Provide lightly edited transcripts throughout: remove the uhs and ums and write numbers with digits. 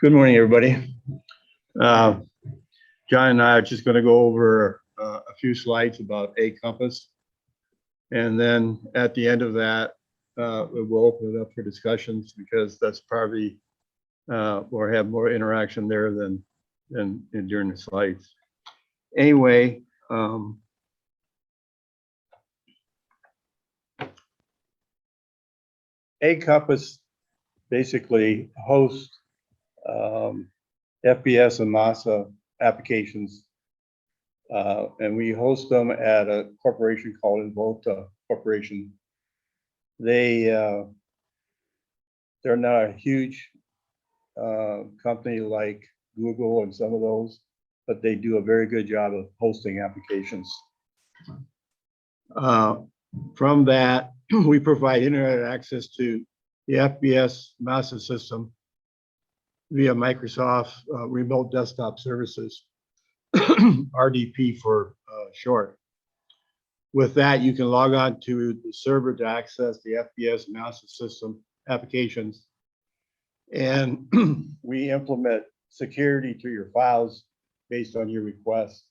Good morning, everybody. Uh, John and I are just going to go over a few slides about AgCompass. And then at the end of that, we'll open it up for discussions because that's probably, we'll have more interaction there than during the slides. Anyway, AgCompass basically hosts FBS and MASA applications, and we host them at a corporation called Involta Corporation. They're not a huge company like Google and some of those, but they do a very good job of hosting applications. From that, we provide internet access to the FBS MASA system via Microsoft Remote Desktop Services, RDP for short. With that, you can log on to the server to access the FBS MASA system applications. And we implement security to your files based on your request.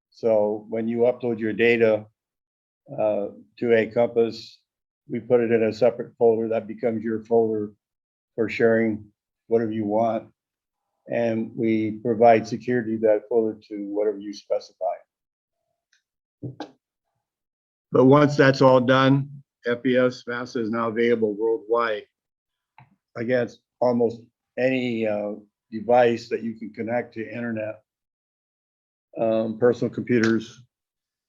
So when you upload your data to AgCompass, we put it in a separate folder that becomes your folder for sharing whatever you want. And we provide security to that folder to whatever you specify. But once that's all done, FBS MASA is now available worldwide against almost any device that you can connect to internet, personal computers,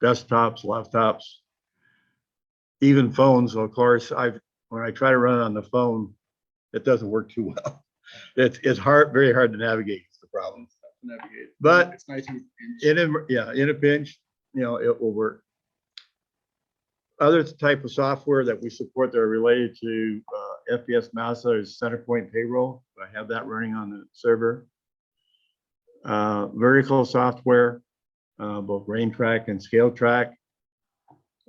desktops, laptops, even phones. Of course, when I try to run it on the phone, it doesn't work too well. It's very hard to navigate. It's the problem. But it's nice in a pinch, it will work. Other type of software that we support that are related to FBS MASA is Centerpoint Payroll. I have that running on the server. Vertical software, both RainTrack and ScaleTrack.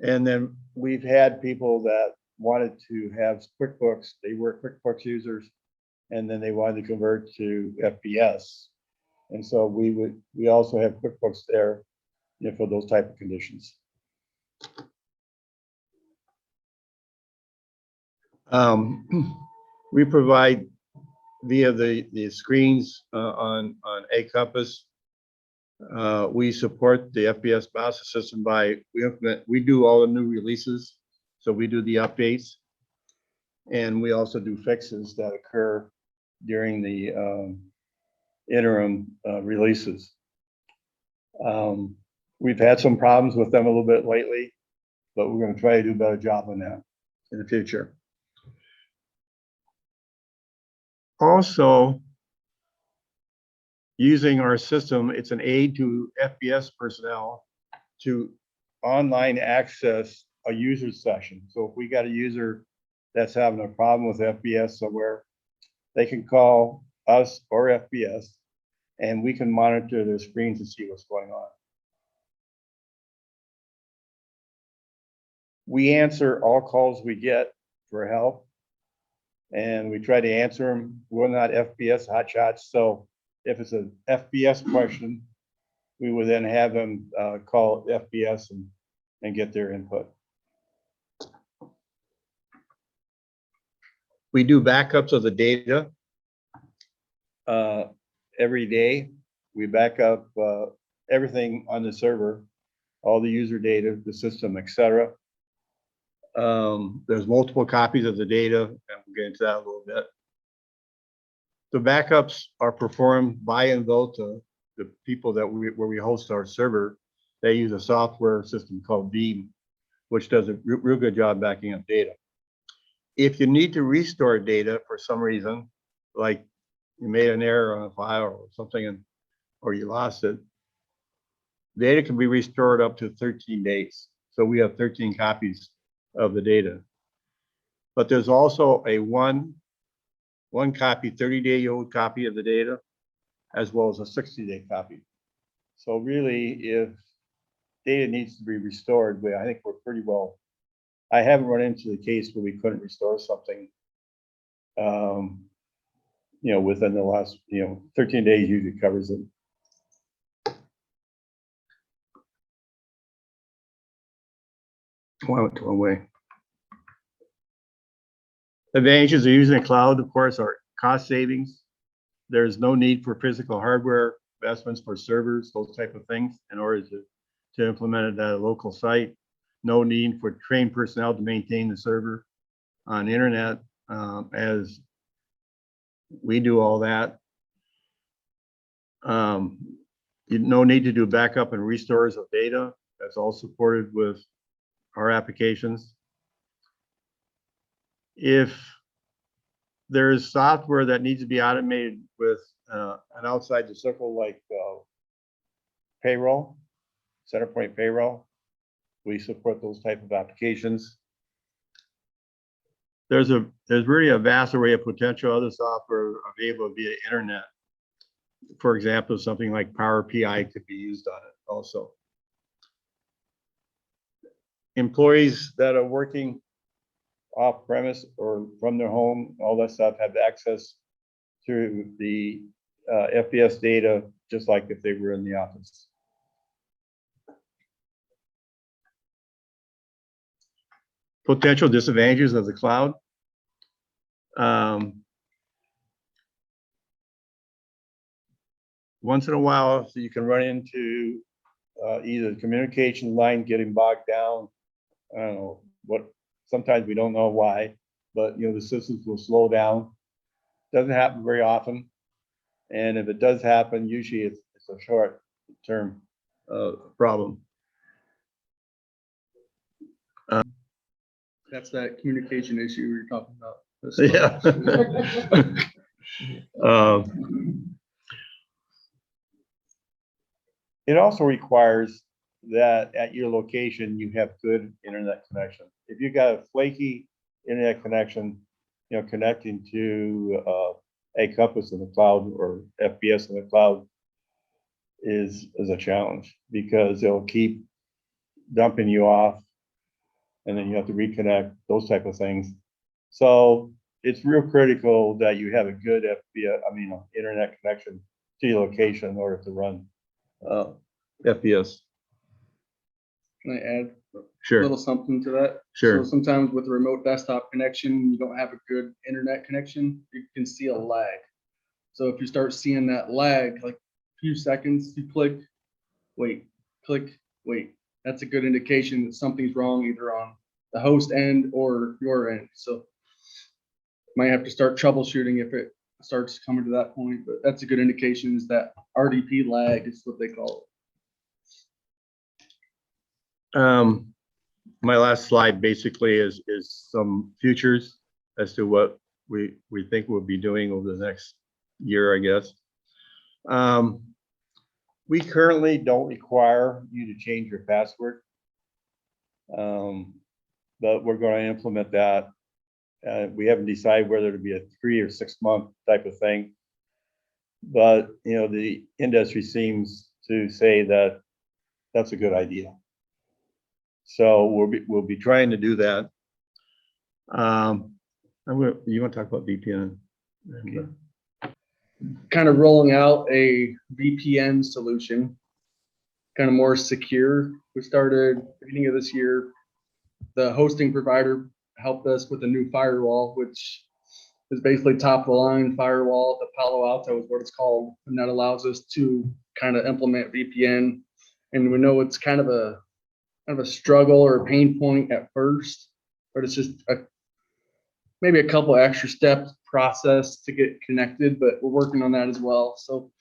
And then we've had people that wanted to have QuickBooks. They were QuickBooks users, and then they wanted to convert to FBS. And so we also have QuickBooks there, for those type of conditions. We provide via the screens on AgCompass. We support the FBS MASA system we do all the new releases. So we do the updates, and we also do fixes that occur during the interim releases. We've had some problems with them a little bit lately, but we're going to try to do a better job on that in the future. Also, using our system, it's an aid to FBS personnel to online access a user session. So if we got a user that's having a problem with FBS somewhere, they can call us or FBS, and we can monitor their screens and see what's going on. We answer all calls we get for help, and we try to answer them. We're not FBS hotshots, so if it's an FBS question, we would then have them call FBS and get their input. We do backups of the data every day. We back up everything on the server, all the user data, the system, etc. There's multiple copies of the data, and we'll get into that a little bit. The backups are performed by Involta, the people where we host our server. They use a software system called Beam, which does a real good job backing up data. If you need to restore data for some reason, like you made an error on a file or something, or you lost it, data can be restored up to 13 days. So we have 13 copies of the data. But there's also a one copy, 30-day-old copy of the data, as well as a 60-day copy. So really, if data needs to be restored, I think we're pretty well. I haven't run into the case where we couldn't restore something within the last, 13 days usually covers it. Oh, I went to one way. Advantages of using the cloud, of course, are cost savings. There's no need for physical hardware investments for servers, those type of things, in order to implement it at a local site. No need for trained personnel to maintain the server on internet, as we do all that. No need to do backup and restores of data. That's all supported with our applications. If there's software that needs to be automated with an outside the circle, like payroll, Centerpoint payroll, we support those type of applications. There's really a vast array of potential other software available via internet. For example, something like Power PI could be used on it also. Employees that are working off premise or from their home, all that stuff, have access to the FBS data just like if they were in the office. Potential disadvantages of the cloud. Once in a while, you can run into either the communication line getting bogged down. I don't know what. Sometimes we don't know why, but the systems will slow down. Doesn't happen very often, and if it does happen, usually it's a short-term problem. That's that communication issue you're talking about. Yeah. It also requires that at your location you have good internet connection. If you got a flaky internet connection, connecting to AgCompass in the cloud or FBS in the cloud is a challenge, because it'll keep dumping you off, and then you have to reconnect, those type of things. So it's real critical that you have a good internet connection to your location in order to run FBS. Can I add a Sure. little something to that? Sure. So sometimes with a remote desktop connection, you don't have a good internet connection, you can see a lag. So if you start seeing that lag, like a few seconds, you click, wait, click, wait. That's a good indication that something's wrong either on the host end or your end. So might have to start troubleshooting if it starts coming to that point, but that's a good indication, is that RDP lag is what they call it. My last slide basically is some futures as to what we think we'll be doing over the next year, I guess. We currently don't require you to change your password, but we're going to implement that. We haven't decided whether to be a 3 or 6 month type of thing, but the industry seems to say that that's a good idea. So we'll be trying to do that. You want to talk about VPN? Okay. Kind of rolling out a VPN solution, kind of more secure. We started beginning of this year. The hosting provider helped us with a new firewall, which is basically top of the line firewall. The Palo Alto is what it's called, and that allows us to kind of implement VPN. And we know it's kind of a struggle or a pain point at first, but it's just maybe a couple extra steps process to get connected, but we're working on that as well. So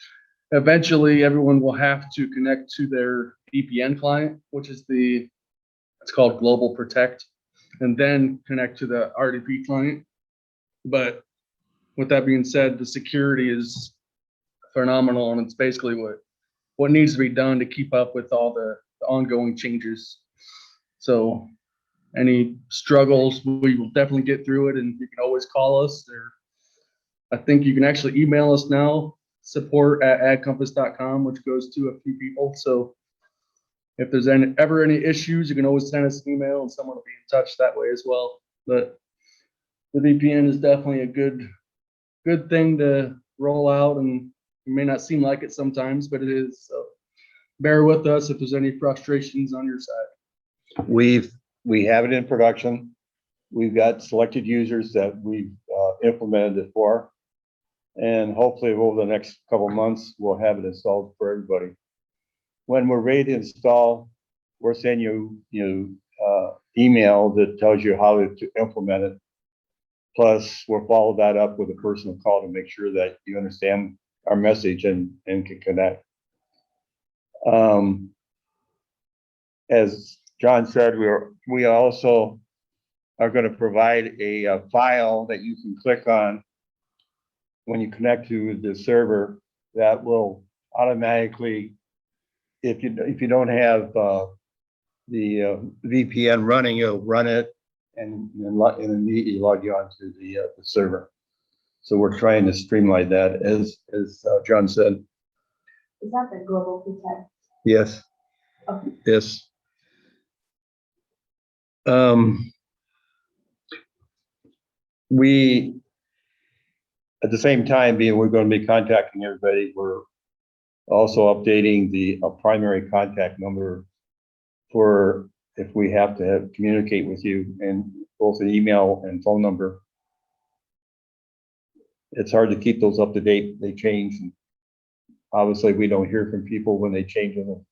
eventually everyone will have to connect to their VPN client, which is it's called Global Protect, and then connect to the RDP client. But with that being said, the security is phenomenal, and it's basically what needs to be done to keep up with all the ongoing changes. So any struggles, we will definitely get through it, and you can always call us, or I think you can actually email us now, support@agcompass.com, which goes to a few people. So if there's ever any issues, you can always send us an email and someone will be in touch that way as well. But the VPN is definitely a good good thing to roll out, and it may not seem like it sometimes, but it is. So bear with us if there's any frustrations on your side. We have it in production. We've got selected users that we've implemented it for. And hopefully over the next couple of months, we'll have it installed for everybody. When we're ready to install, we'll send you email that tells you how to implement it. Plus, we'll follow that up with a personal call to make sure that you understand our message and can connect. As John said, we also are going to provide a file that you can click on when you connect to the server that will automatically, if you don't have the VPN running, it'll run it and immediately log you onto the server. So we're trying to streamline that, as John said. Is that the global protect? Yes. Okay. Yes. We, at the same time, we're going to be contacting everybody. We're also updating the primary contact number for if we have to communicate with you, and both an email and phone number. It's hard to keep those up to date. They change. Obviously, we don't hear from people when they change them.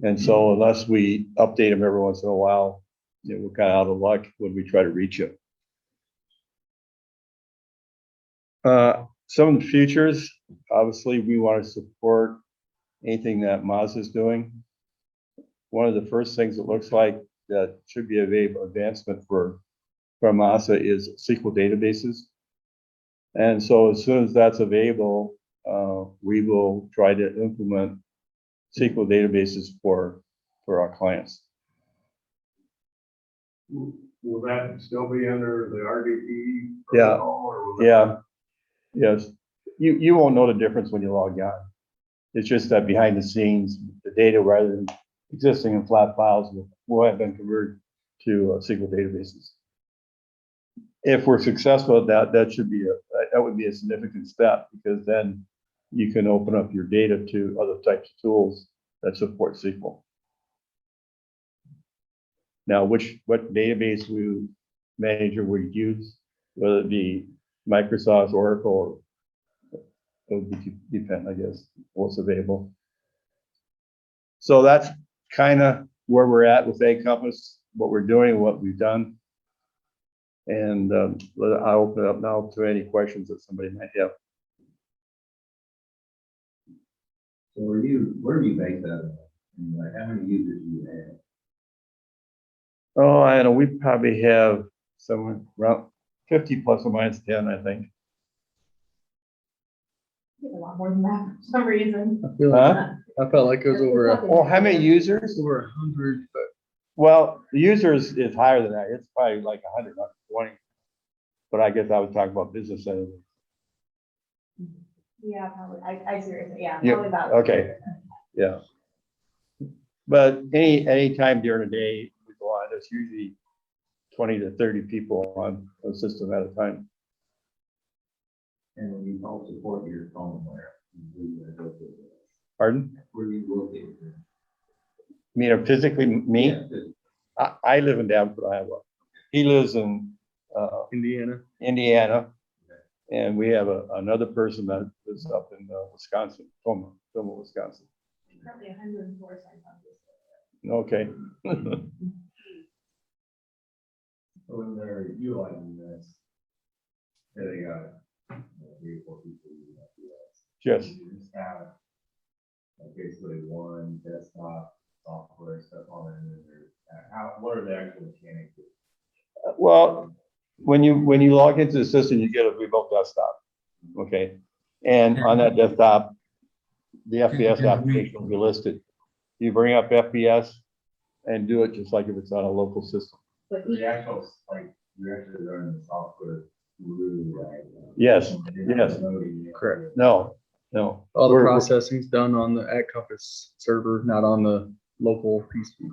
And so unless we update them every once in a while, we're kind of out of luck when we try to reach you. Some of the features, obviously, we want to support anything that MASA is doing. One of the first things it looks like that should be a big advancement for MASA is SQL databases. And so as soon as that's available, we will try to implement SQL databases for our clients. Will that still be under the RDP? Yeah. Or will Yeah. Yes. You won't know the difference when you log on. It's just that behind the scenes, the data, rather than existing in flat files, will have been converted to SQL databases. If we're successful at that, that would be a significant step, because then you can open up your data to other types of tools that support SQL. Now, what database manager would use, whether it be Microsoft, Oracle, it would depend, I guess, what's available. So that's kind of where we're at with AgCompass, what we're doing, what we've done. And I open it up now to any questions that somebody might have. So where do you base that on? And like, how many users do you have? Oh, I don't know, we probably have somewhere around 50 plus or minus 10, I think. A lot more than that for some reason. I feel like, I felt like it was over Oh, how many users? over 100, but Well, the users is higher than that. It's probably like 100, 120. But I guess I was talking about business centers. Yeah, probably. I seriously, yeah, Yeah, probably about. okay. Yeah. But any time during the day we go on, there's usually 20 to 30 people on a system at a time. And when you call support your phone, where do you go to? Pardon? Where do you locate it? You mean physically me? Yeah, I live in Davenport, Iowa. He lives in Indiana. Indiana. And we have another person that lives up in Wisconsin, Toma, Wisconsin. Probably 104 signs on this. Okay. So when they're utilizing this, say they got 3 or 4 people using FBS. Yes. You just have like basically one desktop software stuff on it, and then there's what are the actual mechanics? Well, when you log into the system, you get a remote desktop. Okay. And on that desktop, the FBS application will be listed. You bring up FBS and do it just like if it's on a local system. But The actual, like, you're actually running the software through, right? Yes, yes. Correct. No. All the We're- processing's done on the AgCompass server, not on the local PC.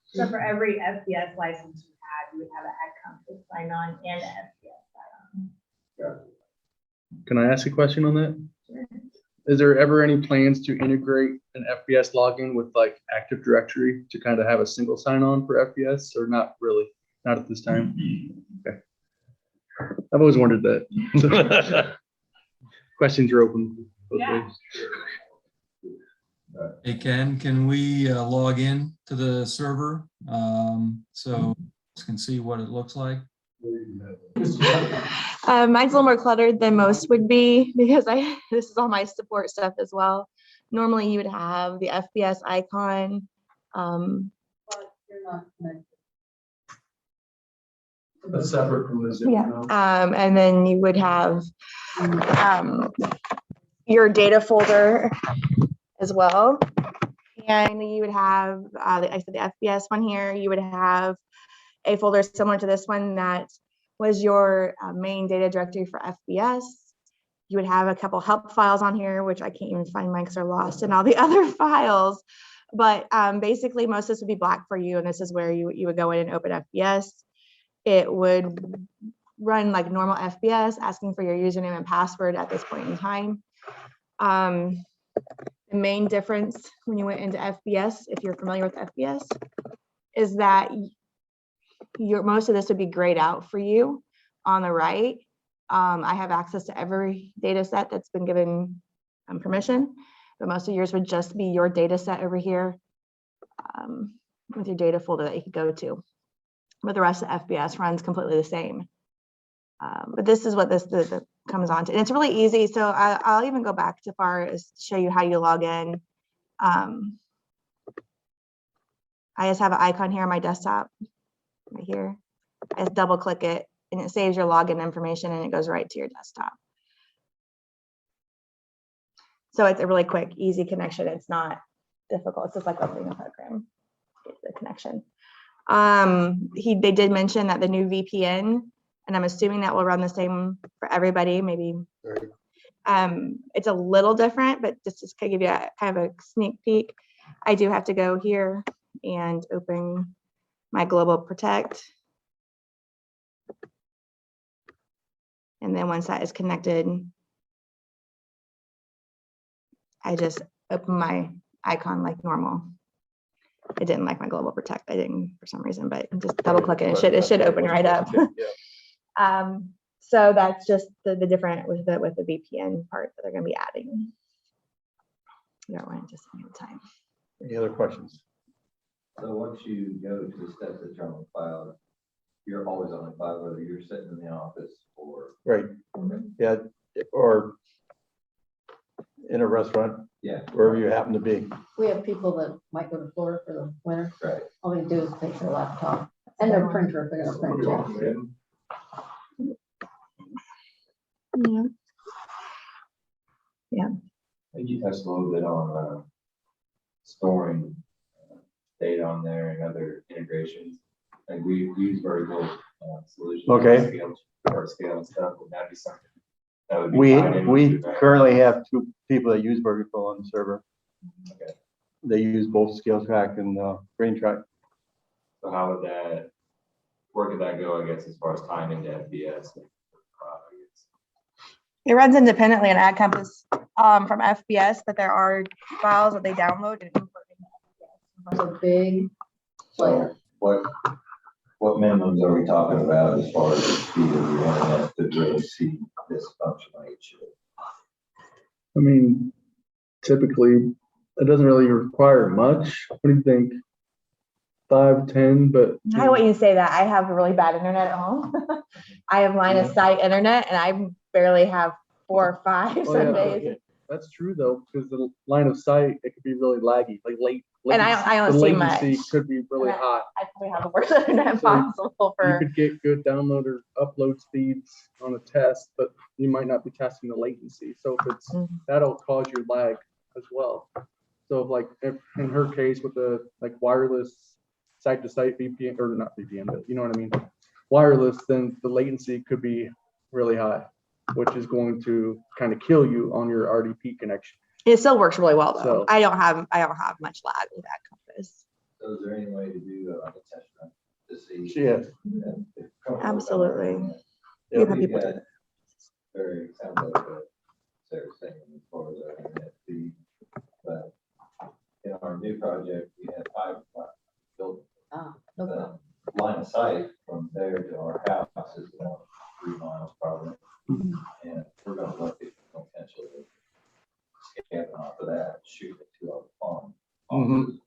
so for every FBS license you had, you would have an AgCompass sign on and an FBS sign on. Can I ask a question on that? Is there ever any plans to integrate an FBS login with like Active Directory to kind of have a single sign-on for FBS, or not really? Not at this time? Okay. I've always wondered that. Questions are open. both Yeah. ways. Hey, Ken, can we log in to the server so we can see what it looks like? Mine's a little more cluttered than most would be because this is all my support stuff as well. Normally you would have the FBS icon. That's separate from the zip. Yeah. And then you would have your data folder as well. And you would have, I said the FBS one here, you would have a folder similar to this one that was your main data directory for FBS. You would have a couple help files on here, which I can't even find mine because they're lost in all the other files. But basically most of this would be black for you. And this is where you would go in and open FBS. It would run like normal FBS, asking for your username and password at this point in time. The main difference when you went into FBS, if you're familiar with FBS, is that most of this would be grayed out for you on the right. I have access to every data set that's been given permission, but most of yours would just be your data set over here with your data folder that you could go to. But the rest of FBS runs completely the same. But this is what this comes on to. And it's really easy. So I'll even go back to far as show you how you log in. I just have an icon here on my desktop right here. I just double click it and it saves your login information and it goes right to your desktop. So it's a really quick, easy connection. It's not difficult. It's just like opening a program, get the connection. They did mention that the new VPN, and I'm assuming that will run the same for everybody, maybe. Right. It's a little different, but just to give you a kind of a sneak peek, I do have to go here and open my Global Protect. And then once that is connected, I just open my icon like normal. It didn't like my Global Protect. I didn't for some reason, but just double click it. It should open right up. So that's just the different with the VPN part that they're going to be adding. You don't want to just give time. Any other questions? So once you go to the steps that you're on the cloud, you're always on the cloud, whether you're sitting in the office or. Right. Yeah, or in a restaurant, Yeah. wherever you happen to be. We have people that might go to Florida for the winter. Right. All they do is take their laptop and their printer if they're gonna print. Yeah. I think you touched a little bit on storing data on there and other integrations. Like we use vertical solutions. Okay. For scale and stuff. Would that be something that would be tied in with We your back? currently have 2 people that use vertical on the server. Okay. They use both Scale Track and Brain Track. So how would that, where could that go, I guess, as far as tying into FBS? It runs independently in AgCompass from FBS, but there are files that they download and import into It's a big player. What minimums are we talking about as far as the speed of the internet to really see this functionality? I mean, typically, it doesn't really require much. What do you think? 5, 10, but. I want you to say that. I have really bad internet at home. I have line of sight internet and I barely have 4 or 5 Oh, some yeah, days. that's true though, because the line of sight, it could be really laggy, like And I don't the see latency much. could be really And hot. I probably have the worst internet So possible You for. could get good download or upload speeds on a test, but you might not be testing the latency. So if it's, that'll cause your lag as well. So like if in her case with the like wireless site to site VPN, or not VPN, but you know what I mean? Wireless, then the latency could be really high, which is going to kind of kill you on your RDP connection. It still works really well though. So- I don't have much lag with AgCompass. So is there any way to do like a test run to see? Yes. Absolutely. Yeah. You have people do it. very, sounds like a, Sarah's saying as far as our internet speed. But in our new project, we had five built, No problem. line of sight from there to our house is about 3 miles probably. And we're gonna look at potentially scaling off of that, shoot it to our farm. Mhm.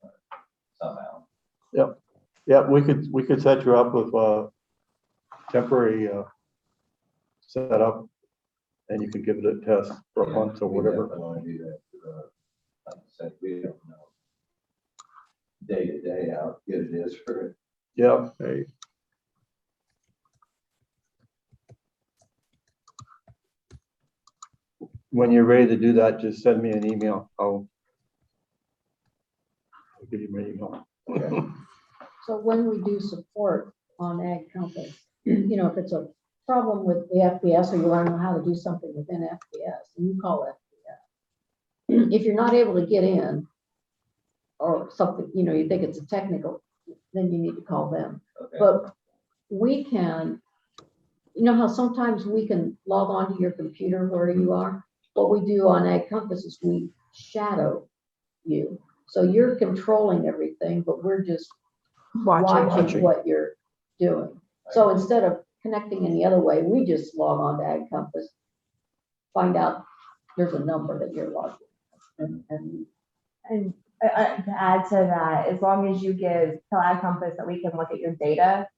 Somehow. Yeah, we could set you up with temporary setup, and you can give it a test for a month or We whatever. definitely wanna do that. Like I said, we don't know day to day how good it is for Yeah, hey. When you're ready to do that, just send me an email. I'll give you my email. So when we do support on AgCompass, you know, if it's a problem with the FBS or you want to know how to do something within FBS, and you call FBS. If you're not able to get in or something, you know, you think it's a technical, then you need to call them. Okay. But we can, you know how sometimes we can log on to your computer where you are? What we do on AgCompass is we shadow you. So you're controlling everything, but we're just watching what you're doing. So instead of connecting any other way, we just log on to AgCompass, find out there's a number that you're logged in. And to add to that, as long as you tell AgCompass that we can look at your data,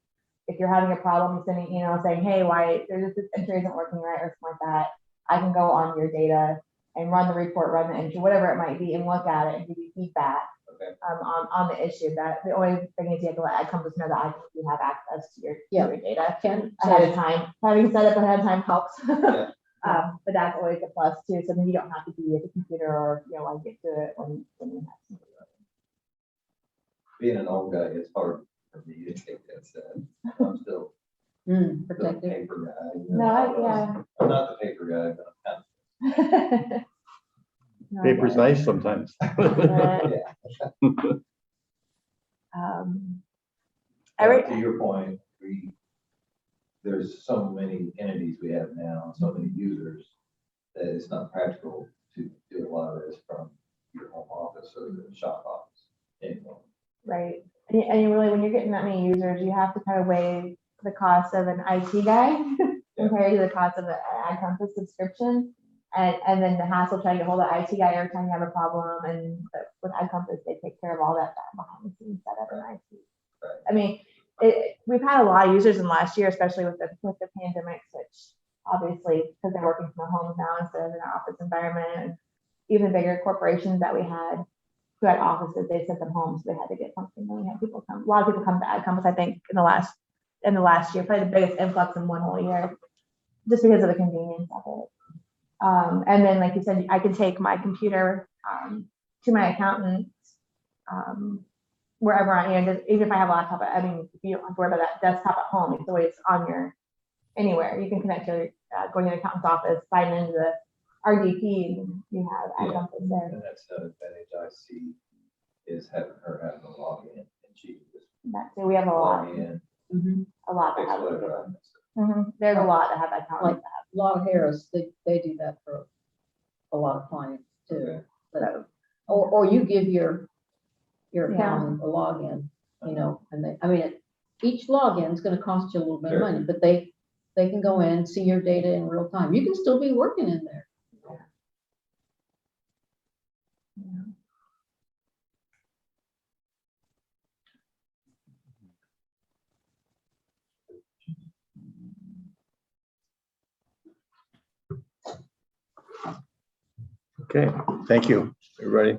if you're having a problem sending an email saying, hey, why this entry isn't working right or something like that, I can go on your data and run the report, run the entry, whatever it might be, and look at it and give you feedback. Okay. On the issue. That the only thing is you have to let AgCompass know that you have access to your data ahead of time. Having set up ahead of time helps. Yeah. But that's always a plus too. So then you don't have to be at the computer or like get to it when you have to. Being an old guy, it's hard for me to take that step. I'm still the Protected. paper guy. No, I'm not the paper guy, but I'm kind yeah. No, Paper's but, nice sometimes. Every, To your point, there's so many entities we have now, so many users, that it's not practical to do a lot of this from your home office or the shop office anymore. right. And you really, when you're getting that many users, you have to kind of weigh the cost of an IT guy compared to the cost of an AgCompass subscription. And then the hassle trying to get hold of the IT guy every time you have a problem. And with AgCompass, they take care of all that behind the scenes setup and IT. Right. I mean, we've had a lot of users in last year, especially with the pandemic, which obviously because they're working from their homes now instead of an office environment. And even the bigger corporations that we had who had offices, they sent them home, so they had to get something. And we had people come. A lot of people come to AgCompass, I think, in the last year, probably the biggest influx in one whole year, just because of the convenience of it. And then, like you said, I can take my computer to my accountant wherever I am. Even if I have a laptop, I mean, if you don't have to worry about that desktop at home, it's always on your anywhere. You can connect to going to the accountant's office, sign into the RDP, and you have AgCompass there. And that's the advantage I see is having a login and she can just So we have a lot, log in, a lot that fix have. whatever I missed. There's a lot that have accountants. Like Law Harris, they do that for a lot of clients too. Okay. But, or you give your accountant a login, you know, and they, I mean, each login is going to cost you a little bit of Sure. money, but they can go in, see your data in real time. You can still be working in there. Okay, thank you, everybody.